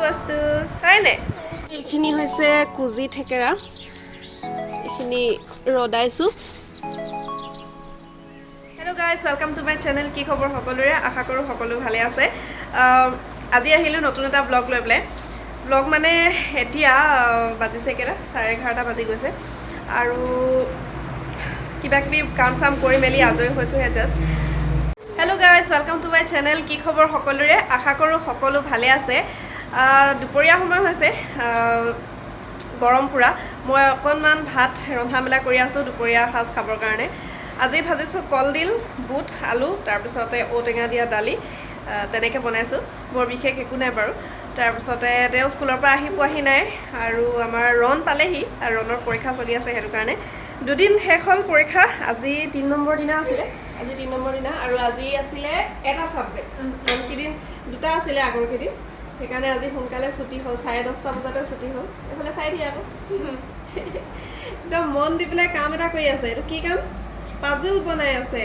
বস্তু হয় নাই এইখিনি হৈছে কুজি থেকেৰা এইখিনি ৰদাইছো hello' guys welcome to my channel কি খবৰ সকলোৰে আশা কৰোঁ সকলো ভালে আছে আজি আহিলোঁ নতুন এটা ব্লগ লৈ পেলাই ব্লগ মানে এতিয়া বাজিছে কেইটা 11:30 বাজি গৈছে আৰু কিবা কিবি কাম চাম কৰি মেলি আজৰি হৈছোঁহে just hello' guys welcome to my channel কি খবৰ সকলোৰে আশা কৰোঁ সকলো ভালে আছে দুপৰীয়া সময় হৈছে গৰম পুৰা মই অকণমান ভাত ৰন্ধা মেলা কৰি আছোঁ দুপৰীয়া সাজ খাবৰ কাৰণে আজি ভাজিছোঁ কলডিল বুট আলু তাৰপিছতে ঔটেঙা দিয়া দালি তেনেকৈ বনাইছোঁ বৰ বিশেষ একো নাই বাৰু তাৰপিছতে তেওঁ স্কুলৰ পৰা আহি পোৱাহি নাই আৰু আমাৰ ৰণ পালেহি আৰু ৰণৰ পৰীক্ষা চলি আছে সেইটো কাৰণে দুদিন শেষ হ'ল পৰীক্ষা আজি 3 নম্বৰ দিনা আছিলে আজি 3 নম্বৰ দিনা আৰু আজি আছিলে এটা ছাবজেক্ট কেইদিন দুটা আছিলে আগৰ কেইদিন সেইকাৰণে আজি সোনকালে ছুটি হ'ল 10:30 বজাতে ছুটি হ'ল এইফালে চাই দিয়ে আকৌ একদম মন দি পেলাই কাম এটা কৰি আছে এইটো কি কাম পাজল বনাই আছে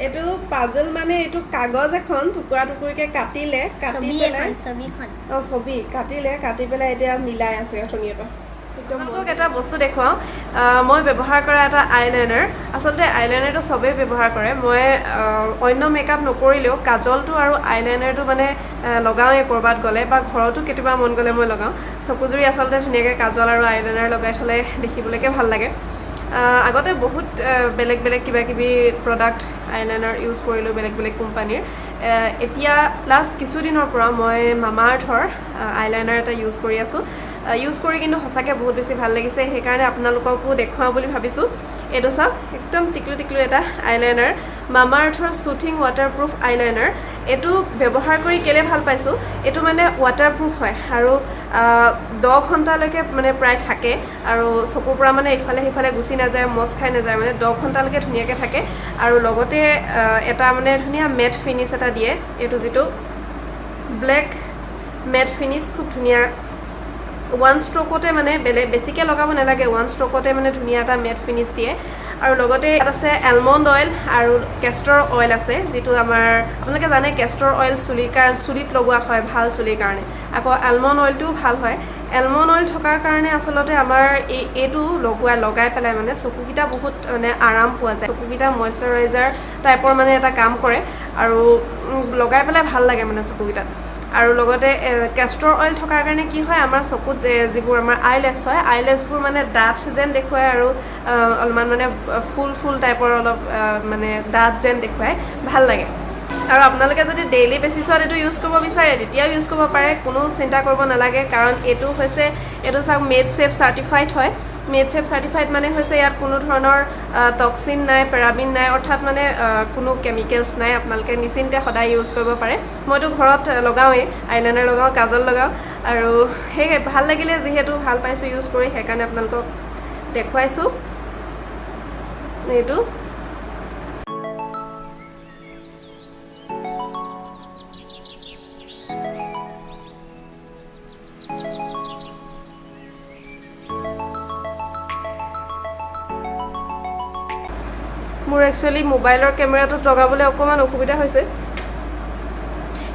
এইটো পাজল মানে এইটো কাগজ এখন টুকুৰা টুকুৰিকে কাটিলে কাটি পেলাই ছবি কাটিলে কাটি পেলাই এতিয়া মিলাই আছে অথনিৰ পৰা তোমালোকক এটা বস্তু দেখুৱাওঁ মই ব্যৱহাৰ কৰা এটা আইলাইনাৰ আচলতে আইলাইনাৰটো চবেই ব্যৱহাৰ কৰে মই অন্য মেকআপ নকৰিলেও কাজলটো আৰু আইলাইনাৰটো মানে লগাওঁৱে ক'ৰবাত গ'লে বা ঘৰতো কেতিয়াবা মন গ'লে মই লগাওঁ চকুজুৰি আচলতে ধুনীয়াকৈ কাজল আৰু আইলাইনাৰ লগাই থ'লে দেখিবলৈকে ভাল লাগে আগতে বহুত বেলেগ বেলেগ কিবা কিবি প্ৰডাক্ট আইলাইনাৰ ইউজ কৰিলোঁ বেলেগ বেলেগ কোম্পানীৰ এতিয়া লাষ্ট কিছুদিনৰ পৰা মই মামাআৰ্থৰ আইলাইনাৰ এটা ইউজ কৰি আছোঁ ইউজ কৰি কিন্তু সঁচাকৈ বহুত বেছি ভাল লাগিছে সেইকাৰণে আপোনালোককো দেখুৱাওঁ বুলি ভাবিছোঁ এইটো চাওক একদম টিকলু টিকলু এটা আইলাইনাৰ মামাআৰ্থৰ ছুথিং ৱাটাৰপ্ৰুফ আইলাইনাৰ এইটো ব্যৱহাৰ কৰি কেলে ভাল পাইছোঁ এইটো মানে ৱাটাৰপ্ৰুফ হয় আৰু 10 ঘণ্টালৈকে মানে প্ৰায় থাকে আৰু চকুৰ পৰা মানে ইফালে সিফালে গুচি নাযায় মচ খাই নাযায় মানে 10 ঘণ্টালৈকে ধুনীয়াকৈ থাকে আৰু লগতে এটা মানে ধুনীয়া মেট ফিনিছ এটা দিয়ে এইটো যিটো ব্লেক মেট ফিনিছ খুব ধুনীয়া ওৱান ষ্ট্ৰকতে মানে বেছিকৈ লগাব নালাগে ওৱান ষ্ট্ৰকতে মানে ধুনীয়া এটা মেট ফিনিছ দিয়ে আৰু লগতে ইয়াত আছে এলমণ্ড অইল আৰু কেষ্টৰ অইল আছে যিটো আমাৰ আপোনালোকে জানে কেষ্টৰ অইল চুলিত লগোৱা হয় ভাল চুলিৰ কাৰণে আকৌ এলমণ্ড অইলটোও ভাল হয় এলমণ্ড অইল থকাৰ কাৰণে আচলতে আমাৰ এইটো লগাই পেলাই মানে চকুকেইটা বহুত মানে আৰাম পোৱা যায় চকুকেইটা মইশ্চাৰাইজাৰ টাইপৰ মানে এটা কাম কৰে আৰু লগাই পেলাই ভাল লাগে মানে চকুকেইটাত আৰু লগতে কেষ্টৰ অইল থকাৰ কাৰণে কি হয় আমাৰ চকুত যিবোৰ আমাৰ আইলেছ হয় আইলেছবোৰ মানে ডাঠ যেন দেখুৱায় আৰু অলপমান মানে ফুল টাইপৰ অলপ মানে ডাঠ যেন দেখুৱায় ভাল লাগে আৰু আপোনালোকে যদি ডেইলি বেচিছত এইটো ইউজ কৰিব বিচাৰে তেতিয়াও ইউজ কৰিব পাৰে কোনো চিন্তা কৰিব নালাগে কাৰণ এইটো চাওক মেড চেফ চাৰ্টিফাইড হয় মেড চেফ চাৰ্টিফাইড মানে হৈছে ইয়াত কোনো ধৰণৰ টক্সিন নাই পেৰাবিন নাই অৰ্থাৎ মানে কোনো কেমিকেলছ নাই আপোনালোকে নিশ্চিন্তে সদায় ইউজ কৰিব পাৰে মইতো ঘৰত লগাওঁৱেই আইলাইনাৰ লগাওঁ কাজল লগাওঁ আৰু সেই ভাল লাগিলে যিহেতু ভাল পাইছোঁ ইউজ কৰি সেইকাৰণে আপোনালোকক দেখুৱাইছোঁ এইটো মোৰ একচুৱেলি মোবাইলৰ কেমেৰাটোত লগাবলৈ অকণমান অসুবিধা হৈছে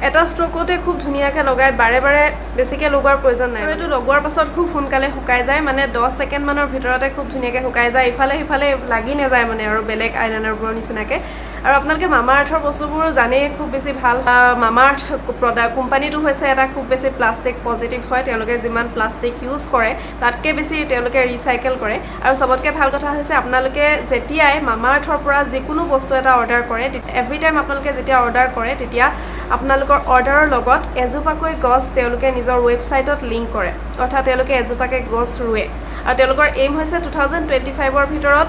এটা ষ্ট্ৰকতে খুব ধুনীয়াকৈ লগাই বাৰে বাৰে বেছিকৈ লগোৱাৰ প্ৰয়োজন নাই আৰু এইটো লগোৱাৰ পাছত খুব সোনকালে শুকাই যায় মানে 10 ছেকেণ্ডমানৰ ভিতৰতে খুব ধুনীয়াকৈ শুকাই যায় ইফালে সিফালে লাগি নাযায় মানে আৰু বেলেগ আইলাইনাৰবোৰৰ নিচিনাকৈ আৰু আপোনালোকে মামাআৰ্থৰ বস্তুবোৰ জানেই খুব বেছি ভাল মামাআৰ্থ প্ৰডাক্ট কোম্পানীটো হৈছে এটা খুব বেছি প্লাষ্টিক পজিটিভ হয় তেওঁলোকে যিমান প্লাষ্টিক ইউজ কৰে তাতকৈ বেছি তেওঁলোকে ৰিচাইকেল কৰে আৰু চবতকৈ ভাল কথা হৈছে আপোনালোকে যেতিয়াই মামাআৰ্থৰ পৰা যিকোনো বস্তু এটা অৰ্ডাৰ কৰে এভৰি টাইম আপোনালোকে যেতিয়া অৰ্ডাৰ কৰে তেতিয়া আপোনালোকৰ অৰ্ডাৰৰ লগত এজোপাকৈ গছ তেওঁলোকে নিজৰ ৱেবছাইটত লিংক কৰে অৰ্থাৎ তেওঁলোকে এজোপাকৈ গছ ৰুৱে আৰু তেওঁলোকৰ এইম হৈছে 2025ৰ ভিতৰত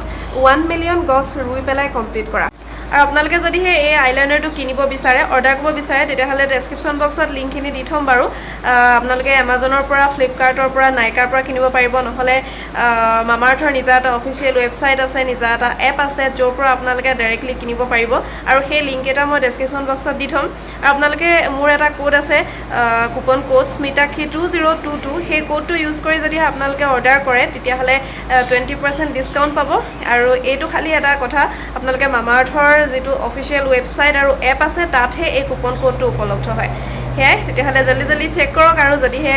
1 মিলিয়ন গছ ৰুই পেলাই কমপ্লিট কৰা আৰু আপোনালোকে যদি এই আইলাইনাৰটো কিনিব বিচাৰে অৰ্ডাৰ কৰিব বিচাৰে তেতিয়াহ'লে ডেছক্ৰিপশ্যন বক্সত লিংকখিনি দি থ'ম বাৰু আপোনালোকে এমাজনৰ পৰা ফ্লিপকাৰ্টৰ পৰা নাইকাৰ পৰা কিনিব পাৰিব নহ'লে মামাআৰ্থৰ নিজা এটা অফিচিয়েল ৱেবছাইট আছে নিজা এটা এপ আছে য'ৰ পৰা আপোনালোকে ডাইৰেক্টলি কিনিব পাৰিব আৰু সেই লিংক এটা মই ডেছক্ৰিপশ্যন বক্সত দি থ'ম আৰু আপোনালোকে মোৰ এটা কোড আছে কুপন কোড smitakhi 2022 সেই কোডটো ইউজ কৰি যদি আপোনালোকে অৰ্ডাৰ কৰে তেতিয়াহ'লে 20% ডিছকাউণ্ট পাব আৰু এইটো খালি এটা কথা আপোনালোকে মামাআৰ্থৰ যিটো অফিচিয়েল ৱেবছাইট আৰু এপ আছে তাতহে এই কুপন কোডটো উপলব্ধ হয় সেয়াই তেতিয়াহ'লে জল্দি জল্দি চেক কৰক আৰু যদিহে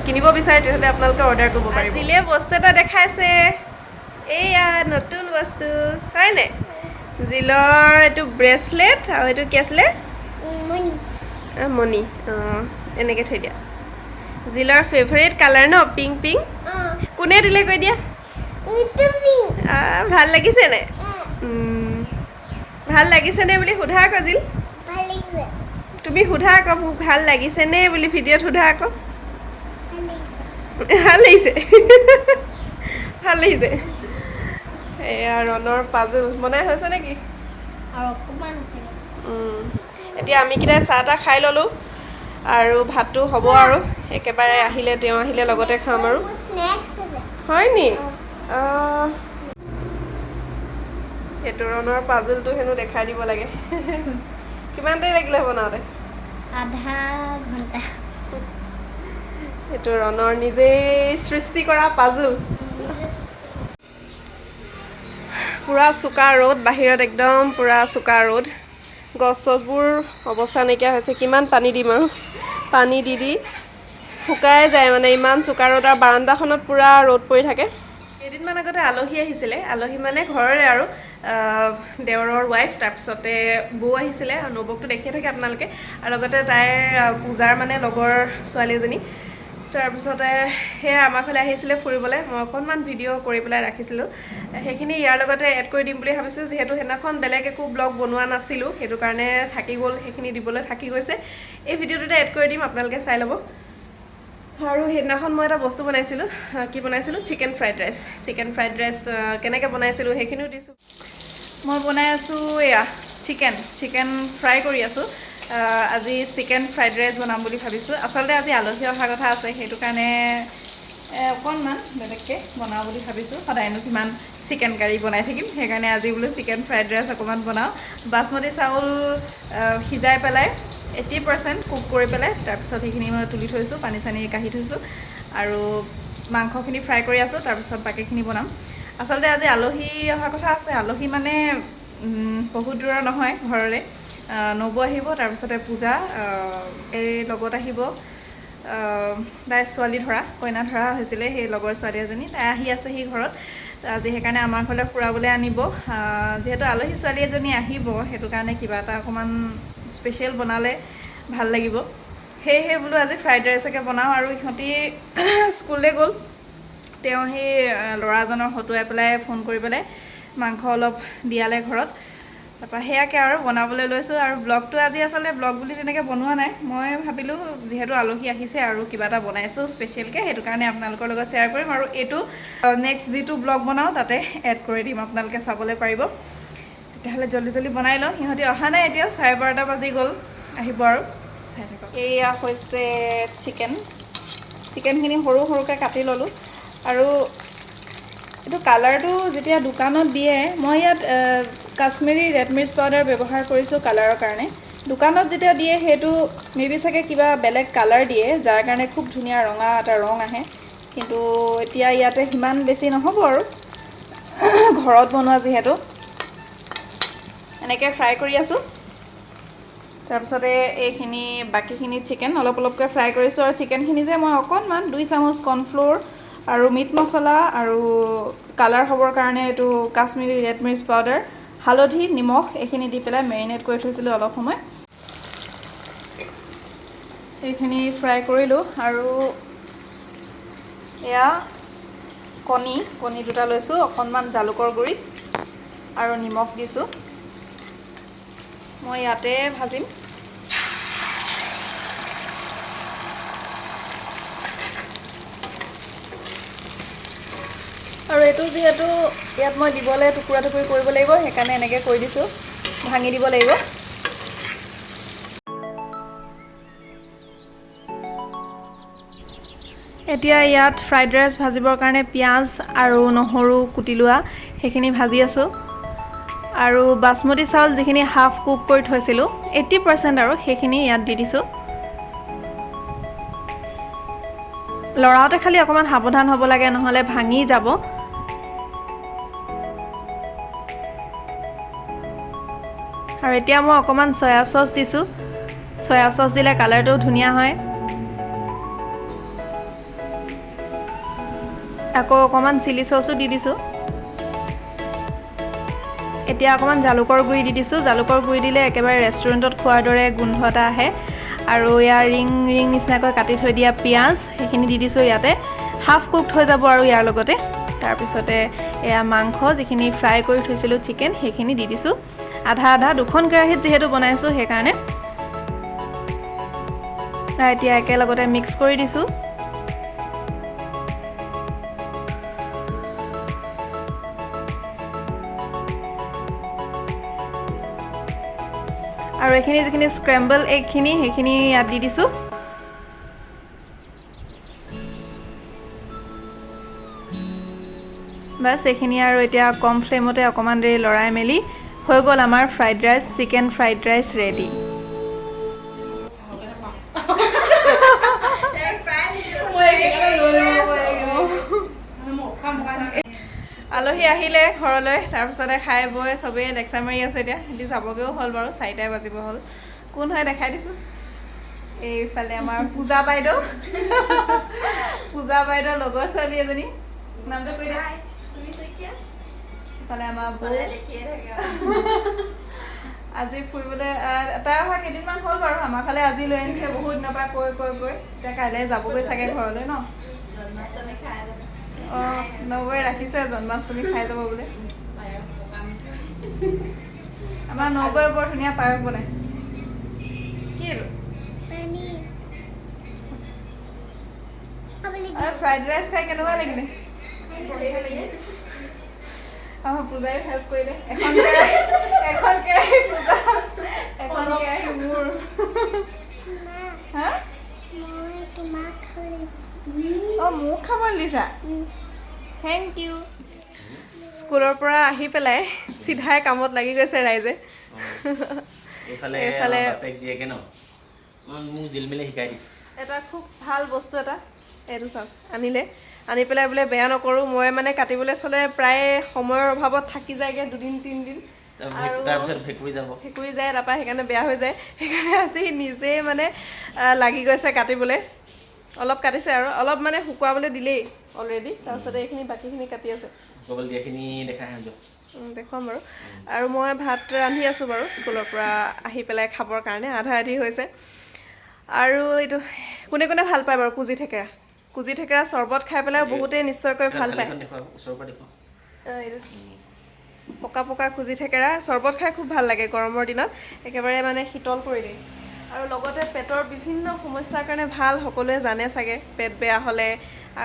কিনিব বিচাৰে তেতিয়াহ'লে আপোনালোকে অৰ্ডাৰ কৰিব পাৰিব আজিলে বস্তু এটা দেখাইছে এইয়া নতুন বস্তু হয়নে জিলৰ এইটো ব্ৰেচলেট আৰু এইটো কি আছিলে মণি এনেকৈ থৈ দিয়া জিলৰ ফেভৰেট কালাৰ ন পিংক পিংক কোনে দিলে কৈ দিয়া ভাল লাগিছেনে ভাল লাগিছেনে বুলি সোধা আকৌ জিল তুমি সোধা আকৌ মোক ভাল লাগিছেনে বুলি ভিডিঅ'ত সোধা আকৌ ভাল লাগিছে ভাল লাগিছে এয়া ৰণৰ পাজল বনাই হৈছে নেকি এতিয়া আমি কেইটাই চাহ তাহ খাই ল'লোঁ আৰু ভাতটো হ'ব আৰু একেবাৰে আহিলে তেওঁ আহিলে লগতে খাম আৰু হয় নি সেইটো ৰণৰ পাজলটো হেনো দেখাই দিব লাগে কিমান দেৰি লাগিলে বনাওঁতে আধা ঘণ্টা এইটো ৰণৰ নিজেই সৃষ্টি কৰা পাজল পুৰা চোকা ৰ'দ বাহিৰত একদম পুৰা চোকা ৰ'দ গছ চছবোৰ অৱস্থা নাইকিয়া হৈছে কিমান পানী দিম আৰু পানী দি দি শুকাই যায় মানে ইমান চোকা ৰ'দ আৰু বাৰাণ্ডাখনত পুৰা ৰ'দ পৰি থাকে কেইদিনমান আগতে আলহী আহিছিলে আলহী মানে ঘৰৰে আৰু দেওৰৰ ৱাইফ তাৰপিছতে বৌ আহিছিলে আৰু নবৌকটো দেখিয়ে থাকে আপোনালোকে আৰু লগতে তাইৰ পূজাৰ মানে লগৰ ছোৱালী এজনী তাৰপিছতে সেয়া আমাৰ ফালে আহিছিলে ফুৰিবলৈ মই অকণমান ভিডিঅ' কৰি পেলাই ৰাখিছিলোঁ সেইখিনি ইয়াৰ লগতে এড কৰি দিম বুলি ভাবিছোঁ যিহেতু সেইদিনাখন বেলেগ একো ব্লগ বনোৱা নাছিলোঁ সেইটো কাৰণে থাকি গ'ল সেইখিনি দিবলৈ থাকি গৈছে এই ভিডিঅ'টোতে এড কৰি দিম আপোনালোকে চাই ল'ব আৰু সেইদিনাখন মই এটা বস্তু বনাইছিলোঁ কি বনাইছিলোঁ চিকেন ফ্ৰাইড ৰাইচ কেনেকৈ বনাইছিলোঁ সেইখিনিও দিছোঁ মই বনাই আছোঁ এয়া চিকেন ফ্ৰাই কৰি আছোঁ আজি চিকেন ফ্ৰাইড ৰাইচ বনাম বুলি ভাবিছোঁ আচলতে আজি আলহী অহা কথা আছে সেইটো কাৰণে অকণমান বেলেগকৈ বনাওঁ বুলি ভাবিছোঁ সদায়নো কিমান চিকেন কাৰী বনাই থাকিম সেইকাৰণে আজি বোলো চিকেন ফ্ৰাইড ৰাইচ অকণমান বনাওঁ বাচমতি চাউল সিজাই পেলাই 80% কুক কৰি পেলাই তাৰপিছত সেইখিনি মই তুলি থৈছোঁ পানী চানী কাঢ়ি থৈছোঁ আৰু মাংসখিনি ফ্ৰাই কৰি আছোঁ তাৰপিছত বাকীখিনি বনাম আচলতে আজি আলহী অহা কথা আছে আলহী মানে বহুত দূৰৰ নহয় ঘৰৰে নবৌ আহিব তাৰপিছতে পূজা এই লগত আহিব তাই ছোৱালী ধৰা কইনা ধৰা হৈছিলে সেই লগৰ ছোৱালী এজনী তাই আহি আছেহি ঘৰত আজি সেইকাৰণে আমাৰ ঘৰলৈ ফুৰাবলৈ আনিব যিহেতু আলহী ছোৱালী এজনী আহিব সেইটো কাৰণে কিবা এটা অকণমান স্পেচিয়েল বনালে ভাল লাগিব সেয়েহে বোলো আজি ফ্ৰাইড ৰাইচকে বনাওঁ আৰু ইহঁতি স্কুললৈ গ'ল তেওঁ সেই ল'ৰাজনৰ হতুৱাই পেলাই ফোন কৰি পেলাই মাংস অলপ দিয়ালে ঘৰত তাৰপৰা সেয়াকৈ আৰু বনাবলৈ লৈছোঁ আৰু ব্লগটো আজি আচলতে ব্লগ বুলি তেনেকৈ বনোৱা নাই মই ভাবিলোঁ যিহেতু আলহী আহিছে আৰু কিবা এটা বনাইছোঁ স্পেচিয়েলকৈ সেইটো কাৰণে আপোনালোকৰ লগত শ্বেয়াৰ কৰিম আৰু এইটো নেক্সট যিটো ব্লগ বনাওঁ তাতে এড কৰি দিম আপোনালোকে চাবলৈ পাৰিব তেতিয়াহ'লে জল্দি জল্দি বনাই লওঁ সিহঁতি অহা নাই এতিয়া 12:30 বাজি গ'ল আহিব আৰু চাই থাকক এয়া হৈছে চিকেনখিনি সৰু সৰুকৈ কাটি ল'লোঁ আৰু এইটো কালাৰটো যেতিয়া দোকানত দিয়ে মই ইয়াত কাশ্মীৰী ৰেড মিৰ্চ পাউডাৰ ব্যৱহাৰ কৰিছোঁ কালাৰৰ কাৰণে দোকানত যেতিয়া দিয়ে সেইটো মেবি চাগে কিবা বেলেগ কালাৰ দিয়ে যাৰ কাৰণে খুব ধুনীয়া ৰঙা এটা ৰং আহে কিন্তু এতিয়া ইয়াতে সিমান বেছি নহ'ব আৰু ঘৰত বনোৱা যিহেতু এনেকৈ ফ্ৰাই কৰি আছোঁ তাৰপিছতে এইখিনি বাকীখিনি চিকেন অলপ অলপকৈ ফ্ৰাই কৰিছোঁ আৰু চিকেনখিনি যে মই অকণমান 2 চামুচ কৰ্ণফ্ল'ৰ আৰু মিট মছলা আৰু কালাৰ হ'বৰ কাৰণে এইটো কাশ্মীৰী ৰেড মিৰ্চ পাউডাৰ হালধি নিমখ এইখিনি দি পেলাই মেৰিনেট কৰি থৈছিলোঁ অলপ সময় এইখিনি ফ্ৰাই কৰিলোঁ আৰু এয়া কণী দুটা লৈছোঁ অকণমান জালুকৰ গুড়ি আৰু নিমখ দিছোঁ মই ইয়াতে ভাজিম আৰু এইটো যিহেতু ইয়াত মই দিবলৈ টুকুৰা টুকুৰি কৰিব লাগিব সেইকাৰণে এনেকৈ কৰি দিছোঁ ভাঙি দিব লাগিব এতিয়া ইয়াত ফ্ৰাইড ৰাইচ ভাজিবৰ কাৰণে পিঁয়াজ আৰু নহৰু কুটি লোৱা সেইখিনি ভাজি আছোঁ আৰু বাচমতি চাউল যিখিনি হাফ কুক কৰি থৈছিলোঁ 80% আৰু সেইখিনি ইয়াত দি দিছোঁ লৰাওঁতে খালি অকণমান সাৱধান হ'ব লাগে নহ'লে ভাঙি যাব আৰু এতিয়া মই অকণমান সয়া চচ দিছোঁ সয়া সস দিলে কালাৰটো ধুনীয়া হয় আকৌ অকণমান চিলি সসো দি দিছোঁ এতিয়া অকণমান জালুকৰ গুড়ি দি দিছোঁ জালুকৰ গুড়ি দিলে একেবাৰে ৰেষ্টুৰেণ্টত খোৱাৰ দৰে গোন্ধ এটা আহে আৰু ইয়াৰ ৰিং নিচিনাকৈ কাটি থৈ দিয়া পিঁয়াজ সেইখিনি দি দিছোঁ ইয়াতে হাফ কুকড হৈ যাব আৰু ইয়াৰ লগতে তাৰপিছতে এয়া মাংস যিখিনি ফ্ৰাই কৰি থৈছিলোঁ চিকেন সেইখিনি দি দিছোঁ আধা আধা দুখন কেৰাহীত যিহেতু বনাইছোঁ সেইকাৰণে এতিয়া একেলগতে মিক্স কৰি দিছোঁ আৰু এইখিনি যিখিনি স্ক্ৰেম্বল এগখিনি সেইখিনি ইয়াত দি দিছোঁ বাছ এইখিনি আৰু এতিয়া কম ফ্লেমতে অকণমান দেৰি লৰাই মেলি হৈ গ'ল আমাৰ fried rice chicken fried rice ready আলহী আহিলে ঘৰলৈ তাৰপিছতে খাই বৈ চবেই লেকচাৰ মাৰি আছে এতিয়া সিহঁতি যাবগৈও হ'ল বাৰু 4টাই বাজিব হ'ল কোন হয় দেখাই দিছোঁ এইফালে আমাৰ পূজা বাইদেউ লগৰ ছোৱালী এজনী নামটো কৈ দিয়া ইফালে আমাৰ বৌ আজি ফুৰিবলৈ তাই অহা কেইদিনমান হ'ল বাৰু আমাৰ ফালে আজি লৈ আনিছে বহুত দিনৰ পৰা কৈ এতিয়া কাইলৈ যাবগৈ চাগে ঘৰলৈ ন অঁ নবৌয়ে ৰাখিছে জন্মাষ্টমী খাই যাব বোলে আমাৰ নবৌয়ে বৰ ধুনীয়া পায়স বনায় কি ফ্ৰাইড ৰাইচ খাই কেনেকুৱা লাগিলে আমাৰ পূজাই হেল্প কৰিলে এখন কেৰাহী পূজা এখন কেৰাহী মোৰ হা অঁ মোক খাবলৈ দিছা থেংক ইউ স্কুলৰ পৰা আহি পেলাই চিধাই কামত লাগি গৈছে ৰাইজে এইফালে এটা খুব ভাল বস্তু এটা এইটো চাওক আনি পেলাই বোলে বেয়া নকৰোঁ মই মানে কাটিবলৈ থ'লে প্ৰায় সময়ৰ অভাৱত থাকি যায়গৈ 2-3 দিন আৰু তাৰপিছত ভেঁকুৰি যায় তাৰপৰা সেইকাৰণে বেয়া হৈ যায় সেইকাৰণে আজি নিজেই মানে লাগি গৈছে কাটিবলৈ অলপ কাটিছে আৰু অলপ মানে শুকুৱাবলৈ দিলেই অলৰেডি তাৰপিছতে এইখিনি বাকীখিনি কাটি আছে দেখুৱাম বাৰু আৰু মই ভাত ৰান্ধি আছোঁ বাৰু স্কুলৰ পৰা আহি পেলাই খাবৰ কাৰণে আধা আধি হৈছে আৰু এইটো কোনে কোনে ভাল পায় বাৰু কুজি থেকেৰা চৰ্বত খাই পেলাই বহুতেই নিশ্চয়কৈ ভাল পায় পকা কুজি থেকেৰা চৰ্বত খাই খুব ভাল লাগে গৰমৰ দিনত একেবাৰে মানে শীতল কৰি দিয়ে আৰু লগতে পেটৰ বিভিন্ন সমস্যাৰ কাৰণে ভাল সকলোৱে জানে চাগে পেট বেয়া হ'লে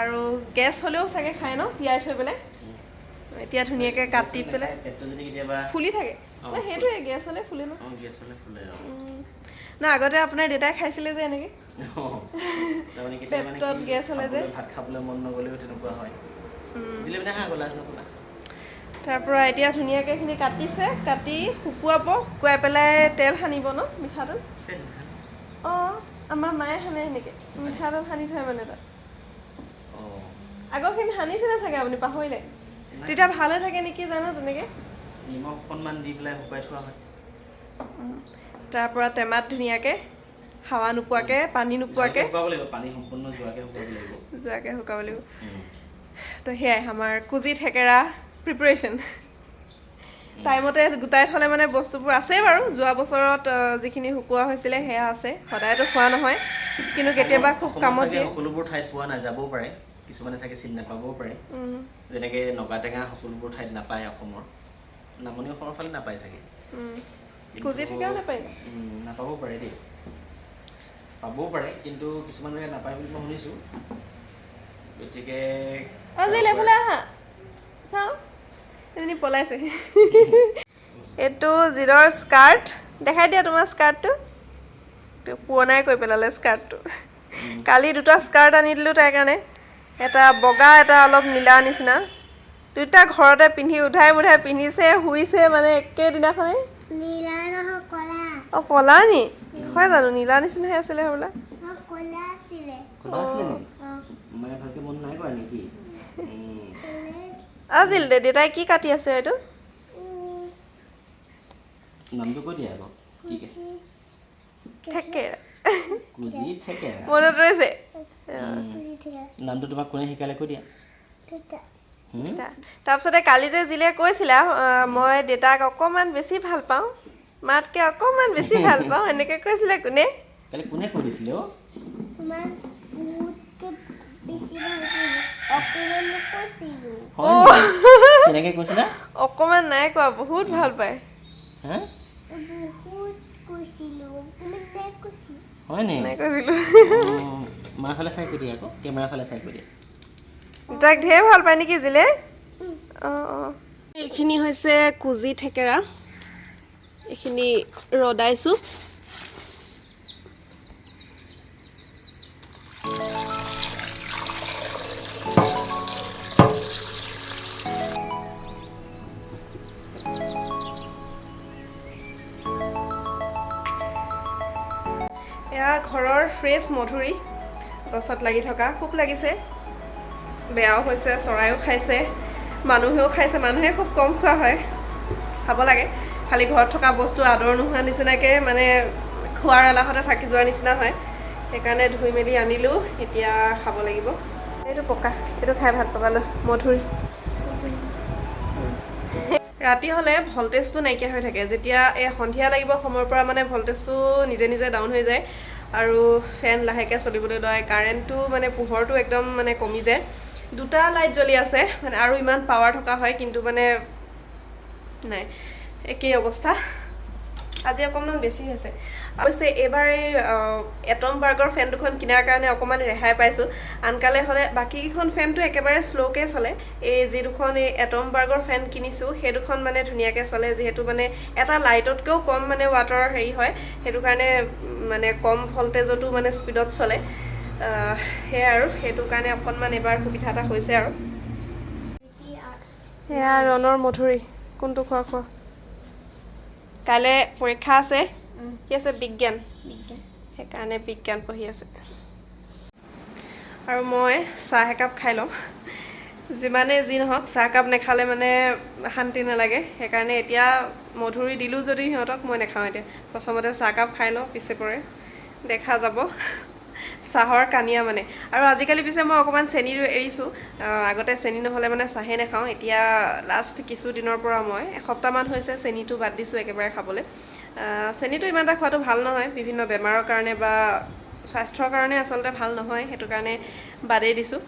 আৰু গেছ হ'লেও চাগে খায় ন তিয়াই থৈ পেলাই এতিয়া ধুনীয়াকৈ কাটি পেলাই ফুলি থাকে সেইটোৱে গেছ হ'লে ফুলে ন না আগতে আপোনাৰ দেউতাই খাইছিলে যে এনেকৈ পেটত গেছ হ'লে যে ভাত খাবলৈ মন নগ'লেও তেনেকুৱা হয় তাৰ পৰা এতিয়া ধুনীয়াকৈ এইখিনি কাটি শুকুৱাই পেলাই তেল সানিব ন মিঠাতেল অঁ আমাৰ মায়ে সানে সেনেকৈ মিঠাতেল সানি থয় মানে তাত আগৰখিনি সানিছিলে চাগে আপুনি পাহৰিলে তেতিয়া ভাল হৈ থাকে নেকি জানো তেনেকৈ নিমখ অকণমান দি পেলাই শুকুৱাই থোৱা হয় তাৰ পৰা টেমাত ধুনীয়াকৈ হাৱা নোপোৱাকৈ পানী নোপোৱাকৈ যোৱাকৈ শুকাব লাগিব তো সেয়াই আমাৰ কুজি থেকেৰা প্ৰিপাৰেশ্যন টাইমতে গোটাই থ'লে মানে বস্তুবোৰ আছেই বাৰু যোৱা বছৰত যিখিনি শুকোৱা হৈছিলে সেয়া আছে সদায়তো খোৱা নহয় কিন্তু কেতিয়াবা খুব কামত দিয়ে সকলোবোৰ ঠাইত পোৱা নাযাবও পাৰে কিছুমানে চাগে চিনি নাপাবও পাৰে যেনেকৈ নগাটেঙা সকলোবোৰ ঠাইত নাপায় অসমৰ নামনি অসমৰ ফালে নাপায় চাগে কুজি থেকেৰা নাপাবও পাৰে দেই পাবও পাৰে কিন্তু কিছুমান জেগাত নাপায় বুলি মই শুনিছোঁ গতিকে চাওঁ এজনী পলাইছে এইটো জিৰৰ স্কাৰ্ট দেখাই দিয়া তোমাৰ স্কাৰ্টটো পুৰণাই কৈ পেলালে স্কাৰ্টটো কালি দুটা স্কাৰ্ট আনি দিলোঁ তাইৰ কাৰণে এটা বগা এটা অলপ নীলা নিচিনা দুটা ঘৰতে পিন্ধি উধাই মুধাই পিন্ধিছে শুইছে মানে একেদিনাখনেই অঁ ক'লা নি হয় জানো নীলা নিচিনাহে আছিলে হ'বলা আছিল দেউতাই কি কাটি আছে এইটো নামটো কৈ দিয়া আকৌ থেকেৰা কুজি ঠেকেৰা মনত ৰৈছে নামটো তোমাক কোনে শিকালে কৈ দিয়া তাৰপিছতে কালি যে জিলে কৈছিলা মই দেউতাক অকণমান বেছি ভাল পাওঁ মাতকৈ অকণমান বেছি ভাল পাওঁ এনেকৈ কৈছিলে কোনে কালি কোনে কৈ দিছিলে অ' কেনেকৈ কৈছিলা অকণমান নাই কোৱা বহুত ভাল পায় হা হয় নি নাই কৈছিলোঁ মাৰ ফালে চাই কৈ দিয়া আকৌ কেমেৰাৰ ফালে চাই কৈ দিয়া তাক ঢেৰ ভাল পায় নেকি জিলে অঁ অঁ এইখিনি হৈছে কুজি থেকেৰা এইখিনি ৰদাইছোঁ এয়া ঘৰৰ ফ্ৰেছ মধুৰি গছত লাগি থকা খুব লাগিছে বেয়াও হৈছে চৰাইও খাইছে মানুহেও খাইছে মানুহে খুব কম খোৱা হয় খাব লাগে খালি ঘৰত থকা বস্তু আদৰ নোহোৱা নিচিনাকৈ মানে খোৱাৰ এলাহতে থাকি যোৱাৰ নিচিনা হয় সেইকাৰণে ধুই মেলি আনিলোঁ এতিয়া খাব লাগিব এইটো পকা এইটো খাই ভাল পাবা মধুৰি ৰাতি হ'লে ভল্টেজটো নাইকিয়া হৈ থাকে যেতিয়া এই সন্ধিয়া লাগিব সময়ৰ পৰা মানে ভল্টেজটো নিজে নিজে ডাউন হৈ যায় আৰু ফেন লাহেকৈ চলিবলৈ লয় কাৰেণ্টটো মানে পোহৰটো একদম মানে কমি যায় দুটা লাইট জ্বলি আছে মানে আৰু ইমান পাৱাৰ থকা হয় কিন্তু মানে নাই একেই অৱস্থা আজি অকণমান বেছি হৈছে অৱশ্যে এইবাৰ এই এটম বাৰ্গৰ ফেন দুখন কিনাৰ কাৰণে অকণমান ৰেহাই পাইছোঁ আনকালে হ'লে বাকীকেইখন ফেনটো একেবাৰে শ্ল'কৈ চলে এই যি দুখন এই এটম বাৰ্গৰ ফেন কিনিছোঁ সেই দুখন মানে ধুনীয়াকৈ চলে যিহেতু মানে এটা লাইটতকৈও কম মানে ৱাটৰ হেৰি হয় সেইটো কাৰণে মানে কম ভল্টেজতো মানে স্পীডত চলে সেয়াই আৰু সেইটো কাৰণে অকণমান এইবাৰ সুবিধা এটা হৈছে আৰু সেয়া ৰণৰ মধুৰি কোনটো খোৱা কাইলৈ পৰীক্ষা আছে কি আছে বিজ্ঞান সেইকাৰণে বিজ্ঞান পঢ়ি আছে আৰু মই চাহ একাপ খাই লওঁ যিমানে যি নহওক চাহকাপ নাখালে মানে শান্তি নালাগে সেইকাৰণে এতিয়া মধুৰি দিলোঁ যদি সিহঁতক মই নাখাওঁ এতিয়া প্ৰথমতে চাহকাপ খাই লওঁ পিছে পৰে দেখা যাব চাহৰ কানিয়া মানে আৰু আজিকালি পিছে মই অকণমান চেনি এৰিছোঁ আগতে চেনি নহ'লে মানে চাহেই নাখাওঁ এতিয়া লাষ্ট কিছুদিনৰ পৰা মই এসপ্তাহমান হৈছে চেনিটো বাদ দিছোঁ একেবাৰে খাবলৈ চেনিটো ইমান এটা খোৱাটো ভাল নহয় বিভিন্ন বেমাৰৰ কাৰণে বা স্বাস্থ্যৰ কাৰণে আচলতে ভাল নহয় সেইটো কাৰণে বাদেই দিছোঁ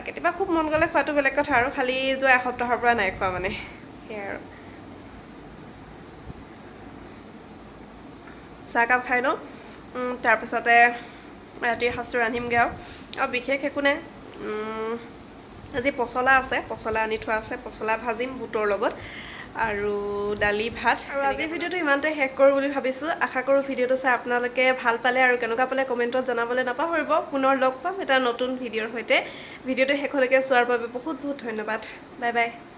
কেতিয়াবা খুব মন গ'লে খোৱাটো বেলেগ কথা আৰু খালি যোৱা এসপ্তাহৰ পৰা নাই খোৱা মানে সেয়াই আৰু চাহকাপ খাই লওঁ তাৰপিছতে ৰাতিৰ সাঁজটো ৰান্ধিমগৈ আৰু বিশেষ একো নাই আজি পচলা আছে পচলা আনি থোৱা আছে পচলা ভাজিম বুটৰ লগত আৰু দালি ভাত আৰু আজিৰ ভিডিঅ'টো ইমানতে শেষ কৰোঁ বুলি ভাবিছোঁ আশা কৰোঁ ভিডিঅ'টো চাই আপোনালোকে ভাল পালে আৰু কেনেকুৱা পালে কমেণ্টত জনাবলৈ নাপাহৰিব পুনৰ লগ পাম এটা নতুন ভিডিঅ'ৰ সৈতে ভিডিঅ'টো শেষলৈকে চোৱাৰ বাবে বহুত বহুত ধন্যবাদ বাই বাই